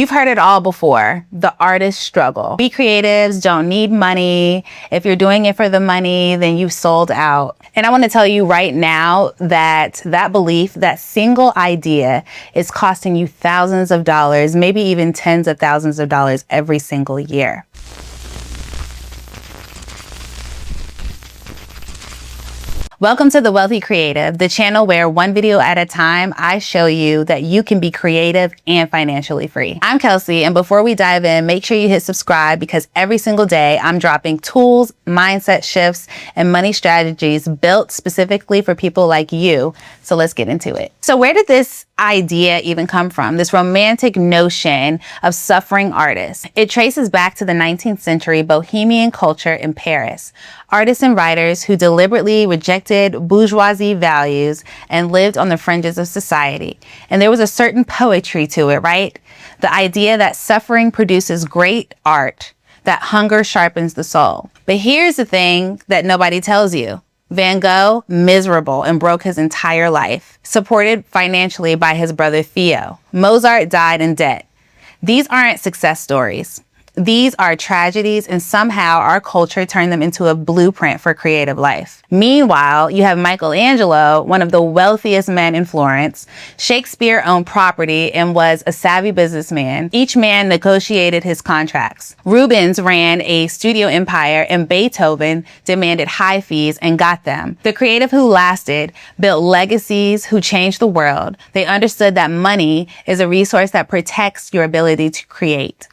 You've heard it all before, the artist struggle. We creatives don't need money. If you're doing it for the money, then you've sold out. And I want to tell you right now that belief, that single idea is costing you thousands of dollars, maybe even tens of thousands of dollars every single year. Welcome to The Wealthy Creative, the channel where one video at a time, I show you that you can be creative and financially free. I'm Kelsey, and before we dive in, make sure you hit subscribe because every single day I'm dropping tools, mindset shifts, and money strategies built specifically for people like you. So let's get into it. So where did this idea even come from? This romantic notion of suffering artists. It traces back to the 19th century bohemian culture in Paris. Artists and writers who deliberately rejected bourgeoisie values and lived on the fringes of society. And there was a certain poetry to it, right? The idea that suffering produces great art, that hunger sharpens the soul. But here's the thing that nobody tells you. Van Gogh, miserable and broke his entire life, supported financially by his brother Theo. Mozart died in debt. These aren't success stories. These are tragedies, and somehow our culture turned them into a blueprint for creative life. Meanwhile, you have Michelangelo, one of the wealthiest men in Florence. Shakespeare owned property and was a savvy businessman. Each man negotiated his contracts. Rubens ran a studio empire, and Beethoven demanded high fees and got them. The creative who lasted built legacies who changed the world. They understood that money is a resource that protects your ability to create.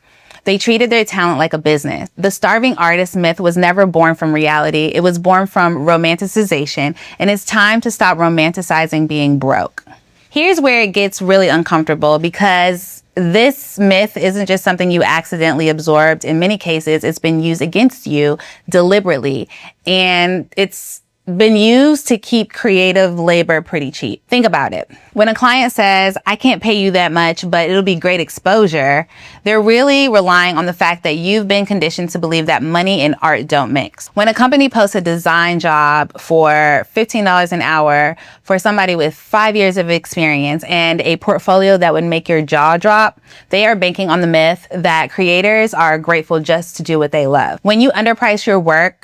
They treated their talent like a business. The starving artist myth was never born from reality. It was born from romanticization, and it's time to stop romanticizing being broke. Here's where it gets really uncomfortable because this myth isn't just something you accidentally absorbed. In many cases, it's been used against you deliberately, and it's been used to keep creative labor pretty cheap. Think about it. When a client says, I can't pay you that much, but it'll be great exposure, they're really relying on the fact that you've been conditioned to believe that money and art don't mix. When a company posts a design job for $15 an hour for somebody with 5 years of experience and a portfolio that would make your jaw drop, they are banking on the myth that creators are grateful just to do what they love. When you underprice your work,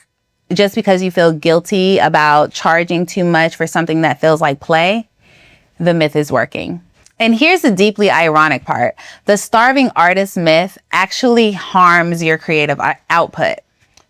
just because you feel guilty about charging too much for something that feels like play, the myth is working. And here's the deeply ironic part. The starving artist myth actually harms your creative output.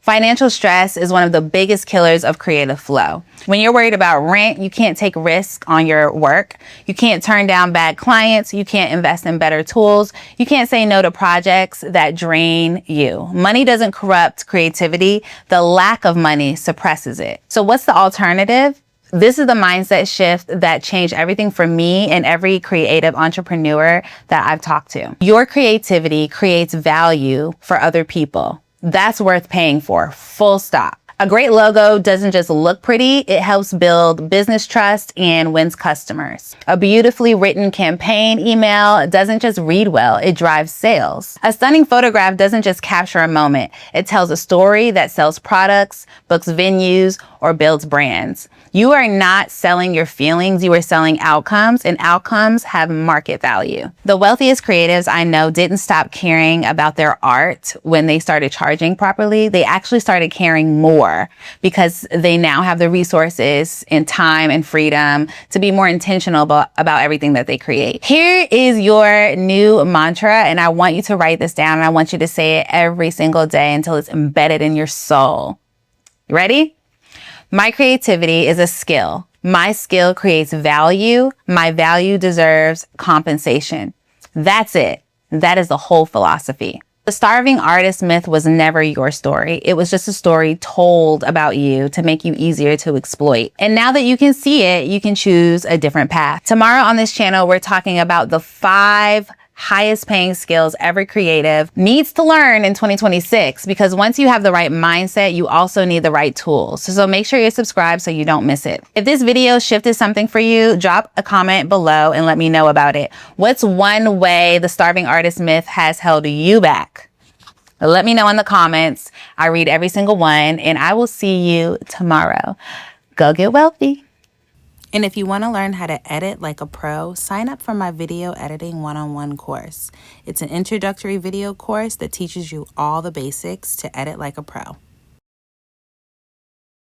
Financial stress is one of the biggest killers of creative flow. When you're worried about rent, you can't take risk on your work. You can't turn down bad clients. You can't invest in better tools. You can't say no to projects that drain you. Money doesn't corrupt creativity. The lack of money suppresses it. So what's the alternative? This is the mindset shift that changed everything for me and every creative entrepreneur that I've talked to. Your creativity creates value for other people. That's worth paying for, full stop. A great logo doesn't just look pretty, it helps build business trust and wins customers. A beautifully written campaign email doesn't just read well, it drives sales. A stunning photograph doesn't just capture a moment, it tells a story that sells products, books venues, or builds brands. You are not selling your feelings, you are selling outcomes, and outcomes have market value. The wealthiest creatives I know didn't stop caring about their art when they started charging properly. They actually started caring more because they now have the resources and time and freedom to be more intentional about everything that they create. Here is your new mantra, and I want you to write this down, and I want you to say it every single day until it's embedded in your soul. You ready? My creativity is a skill. My skill creates value. My value deserves compensation. That's it. That is the whole philosophy. The starving artist myth was never your story. It was just a story told about you to make you easier to exploit. And now that you can see it, you can choose a different path. Tomorrow on this channel, we're talking about the 5 highest paying skills every creative needs to learn in 2026, because once you have the right mindset, you also need the right tools. So make sure you're subscribed so you don't miss it. If this video shifted something for you, drop a comment below and let me know about it. What's one way the starving artist myth has held you back? Let me know in the comments. I read every single one, and I will see you tomorrow. Go get wealthy. And if you want to learn how to edit like a pro, sign up for my video editing one-on-one course. It's an introductory video course that teaches you all the basics to edit like a pro.